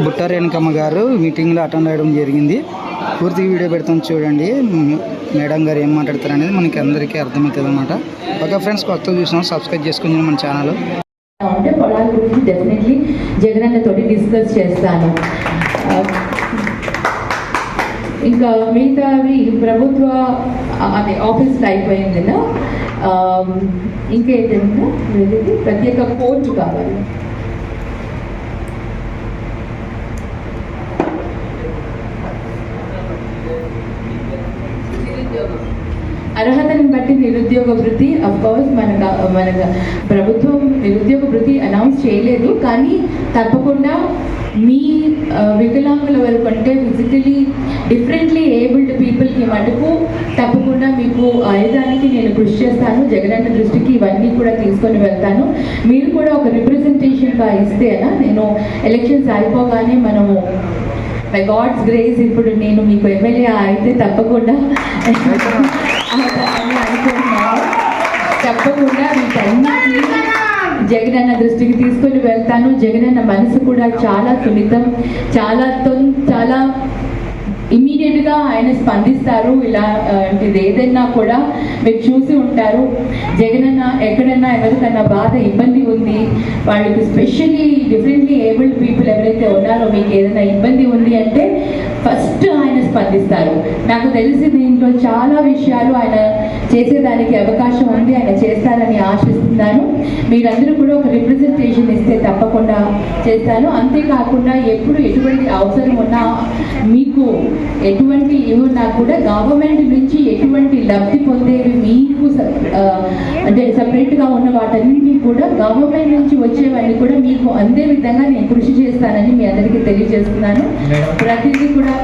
బుట్ట రేణుకమ్మ గారు మీటింగ్లో అటెండ్ అవ్వడం జరిగింది. పూర్తి వీడియో పెడతాం చూడండి. మేడం గారు ఏం మాట్లాడతారు అనేది మనకి అందరికీ అర్థమవుతుంది అనమాట. ఓకే ఫ్రెండ్స్, కొత్త చూసినాం సబ్స్క్రైబ్ చేసుకుని మన ఛానల్ అంటే పొలాల గురించి డెఫినెట్లీ జగనన్నతోటి డిస్కస్ చేస్తాను. ఇంకా మిగతావి ప్రభుత్వ అదే ఆఫీస్లో అయిపోయింది కదా. ఇంకేదైనా ప్రత్యేక కోర్టు కావాలి. అర్హతను బట్టి నిరుద్యోగ వృత్తి అఫ్కోర్స్ మన ప్రభుత్వం నిరుద్యోగ వృత్తి అనౌన్స్ చేయలేదు, కానీ తప్పకుండా మీ వికలాంగుల వరకు అంటే ఫిజికలీ డిఫరెంట్లీ ఏబుల్డ్ పీపుల్కి మటుకు తప్పకుండా మీకు అయ్యేదానికి నేను కృషి చేస్తాను. జగనన్న దృష్టికి ఇవన్నీ కూడా తీసుకొని వెళ్తాను. మీరు కూడా ఒక రిప్రజెంటేషన్గా ఇస్తేనా నేను ఎలక్షన్స్ అయిపోగానే మనము బై గాడ్స్ గ్రేస్ ఇప్పుడు నేను మీకు ఎమ్మెల్యే అయితే తప్పకుండా అనుకుంటున్నాను. తప్పకుండా వీటన్నిటినీ జగనన్న దృష్టికి తీసుకొని వెళ్తాను. జగనన్న మనసు కూడా చాలా సున్నితం, చాలా ఇమీడియట్గా ఆయన స్పందిస్తారు. ఇలాంటిది ఏదైనా కూడా మీరు చూసి ఉంటారు. జగనన్న ఎక్కడైనా ఎవరికన్నా బాధ ఇబ్బంది ఉంది, వాళ్ళకి స్పెషల్లీ డిఫరెంట్లీ ఏబుల్డ్ పీపుల్ ఎవరైతే ఉన్నారో మీకు ఏదైనా ఇబ్బంది ఉంది అంటే ఫస్ట్ ఆయన స్పందిస్తారు. నాకు తెలిసి దీంట్లో చాలా విషయాలు ఆయన చేసేదానికి అవకాశం ఉంది, ఆయన చేస్తారని ఆశిస్తున్నాను. మీరందరూ కూడా ఒక రిప్రజెంటేషన్ ఇస్తే తప్పకుండా చేస్తాను. అంతేకాకుండా ఎప్పుడు ఎటువంటి అవసరం ఉన్నా మీకు ఎటువంటి ఏమున్నా కూడా గవర్నమెంట్ నుంచి ఎటువంటి లబ్ధి పొందేవి మీకు అంటే సపరేట్గా ఉన్న వాటన్నింటినీ కూడా గవర్నమెంట్ నుంచి వచ్చేవన్నీ కూడా మీకు అందే విధంగా నేను కృషి చేస్తానని మీ అందరికీ తెలియజేస్తున్నాను. ప్రతిదీ కూడా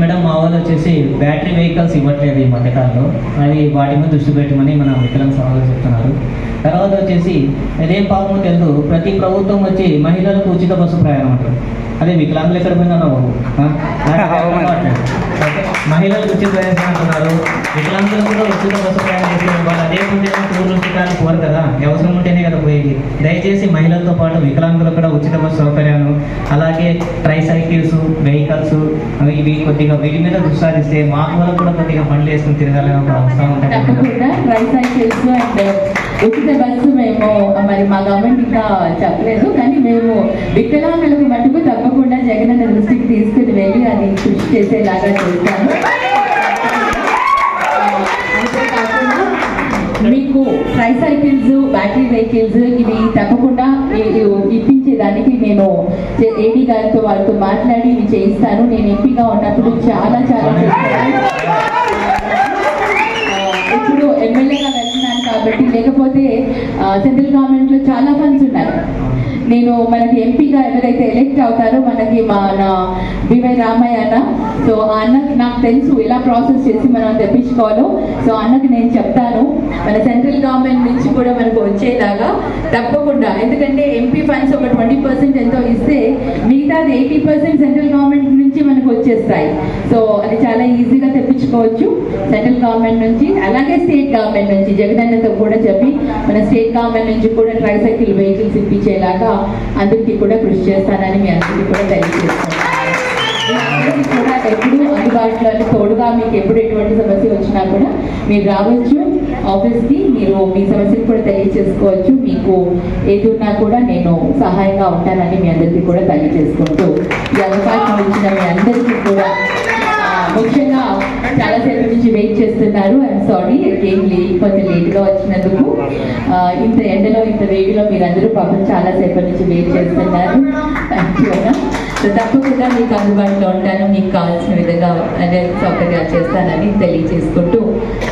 మేడం మా వాళ్ళు వచ్చేసి బ్యాటరీ వెహికల్స్ ఇవ్వట్లేదు ఈ మధ్యకాలంలో. అది వాటి మీద దృష్టి పెట్టమని మన వికలాంగ సమాజం చెప్తున్నారు. తర్వాత వచ్చేసి అదేం పాపం తెలుసు, ప్రతి ప్రభుత్వం వచ్చి మహిళలకు ఉచిత బస్సు ప్రయాణం అంటారు. అదే వికలాంగులు ఎక్కడ పోయినా మహిళలకు ఉచిత ప్రయాణం అంటున్నారు, వికలాంగులకు కూడా ఉచిత బస్సు ప్రయాణం చేస్తున్నారు. వాళ్ళు అదే ఉంటే టూర్లు చుట్టాలు పోరు కదా, అవసరం ఉంటేనే కదా పోయేది. దయచేసి మహిళలతో పాటు వికలాంగులకు కూడా ఉచిత బస్సు సౌకర్యాలు, అలాగే ట్రైసైకిల్స్ వెహికల్స్ ఇవి కొద్దిగా వీటి మీద దృష్టి సారిస్తే మాకు వరకు కూడా కొద్దిగా బండ్లు వేసుకుని తిరగాలని ఒక అవసరం ఉంటుంది. ఉచిత బస్సు మేము మరి మా గవర్నమెంట్ ఇంకా చెప్పలేదు, కానీ మేము వికలాంగులకు మటుకు తప్పకుండా జగనన్న దృష్టికి తీసుకుని వెళ్ళి అది కృషి చేసేలాగా చేస్తాను. అంతేకాకుండా మీకు ట్రైసైకిల్స్ బ్యాటరీ వెహికల్స్ ఇవి తప్పకుండా ఇప్పించేదానికి నేను ఏడీ గారితో వాళ్ళతో మాట్లాడి ఇవి చేయిస్తాను. నేను ఎంపీగా ఉన్నప్పుడు చాలా చేస్తాను. ఇప్పుడు ఎమ్మెల్యేగా వెళ్తున్నాను కాబట్టి, లేకపోతే సెంట్రల్ గవర్నమెంట్లో చాలా ఫండ్స్ ఉన్నాయి. నేను మనకి ఎంపీగా ఎవరైతే ఎలెక్ట్ అవుతారో మనకి మన బివై రామయ్య అన్న, సో ఆ అన్నకి నాకు తెలుసు ఎలా ప్రాసెస్ చేసి మనం తెప్పించుకోవాలో. సో అన్నకి నేను చెప్తాను మన సెంట్రల్ గవర్నమెంట్ నుంచి కూడా మనకు వచ్చేలాగా తప్పకుండా. ఎందుకంటే ఎంపీ ఫండ్స్ ఒక 20% ఎంతో ఇస్తే మిగతాది 80% సెంట్రల్ గవర్నమెంట్ నుంచి మనకు వచ్చేస్తాయి. సో అది చాలా ఈజీగా తెప్పించుకోవచ్చు సెంట్రల్ గవర్నమెంట్ నుంచి, అలాగే స్టేట్ గవర్నమెంట్ నుంచి. జగనన్నతో కూడా చెప్పి మన స్టేట్ గవర్నమెంట్ నుంచి కూడా ట్రైసైకిల్ వెహికల్స్ ఇప్పించేలాగా అందరికీ కూడా కృషి చేస్తానని మీ అందరికీ కూడా తెలియజేస్తాను. కూడా ఎప్పుడు అందుబాటులో తోడుగా మీకు ఎప్పుడు ఎటువంటి సమస్య వచ్చినా కూడా మీరు రావచ్చు ఆఫీస్కి, మీరు మీ సమస్యలు కూడా తెలియజేసుకోవచ్చు. మీకు ఏది ఉన్నా కూడా నేను సహాయంగా ఉంటానని మీ అందరికీ కూడా తెలియజేసుకుంటూ ఈ అవకాశం ఇచ్చిన మీ అందరికీ కూడా ముఖ్యంగా చాలాసేపు నుంచి వెయిట్ చేస్తున్నారు. ఐఎమ్ సారీ కొంచెం లేట్గా వచ్చినందుకు. ఇంత ఎండలో ఇంత వేడిలో మీరందరూ పాపం చాలాసేపు నుంచి వెయిట్ చేస్తున్నారు. థ్యాంక్ యూ అన్న. సో తప్పకుండా మీకు అందుబాటులో ఉంటాను, మీకు కావాల్సిన విధంగా అదే సౌకర్యాలు చేస్తానని తెలియజేసుకుంటూ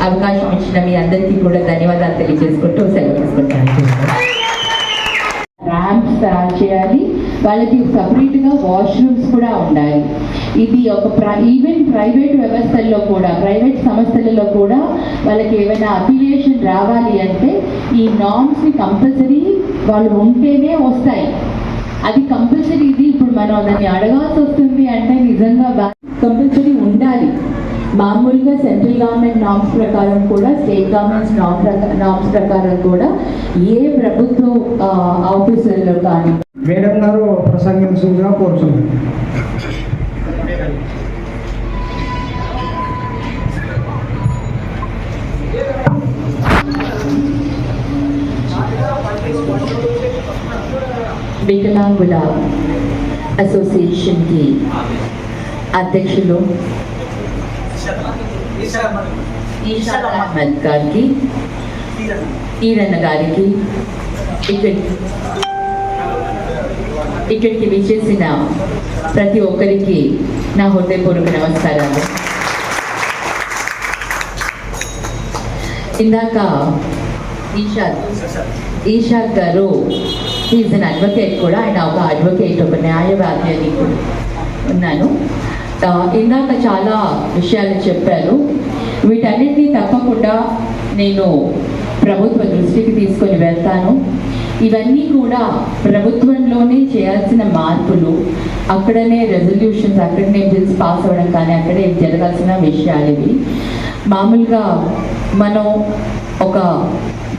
అవకాశం ఇచ్చిన మీ అందరికీ కూడా ధన్యవాదాలు తెలియజేసుకుంటూ సెలవు తీసుకుంటాను. ర్యాంప్స్ తయారు చేయాలి, వాళ్ళకి సపరేట్గా వాష్రూమ్స్ కూడా ఉండాలి. ఇది ఒక ఈవెన్ ప్రైవేట్ వ్యవస్థల్లో కూడా ప్రైవేట్ సంస్థలలో కూడా వాళ్ళకి ఏమైనా అఫిలియేషన్ రావాలి అంటే ఈ నామ్స్ని కంపల్సరీ వాళ్ళు ఉంటేనే వస్తాయి. అది కంపల్సరీ. ఇది ఇప్పుడు మనం దాన్ని అడగాల్సి వస్తుంది అంటే నిజంగా కంపల్సరీ ఉండాలి. మామూలుగా సెంట్రల్ గవర్నమెంట్ నామ్స్ ప్రకారం కూడా స్టేట్ గవర్నమెంట్ నామ్స్ ప్రకారం కూడా ఏ ప్రభుత్వ ఆఫీసుల్లో కానీ మేడం గారు ప్రసంగించగా కోరుచున్నాను. వికలాంగుల అసోసియేషన్కి అధ్యక్షులు ఈషా అహ్మద్ గారికి, ఈరన్న గారికి, ఇక్కడికి విచ్చేసిన ప్రతి ఒక్కరికి నా హృదయపూర్వక నమస్కారాలు. ఇందాక ఈషాద్ గారు ఈజ్ అన్ అడ్వకేట్ కూడా, ఆయన ఒక అడ్వకేట్, ఒక న్యాయవాది అని ఉన్నాను. ఇందాక చాలా విషయాలు చెప్పారు. వీటన్నిటినీ తప్పకుండా నేను ప్రభుత్వ దృష్టికి తీసుకొని వెళ్తాను. ఇవన్నీ కూడా ప్రభుత్వంలోనే చేయాల్సిన మార్పులు, అక్కడనే రెజల్యూషన్స్, అక్కడనే బిల్స్ పాస్ అవ్వడం కానీ అక్కడే జరగాల్సిన విషయాలు ఇవి. మామూలుగా మనం ఒక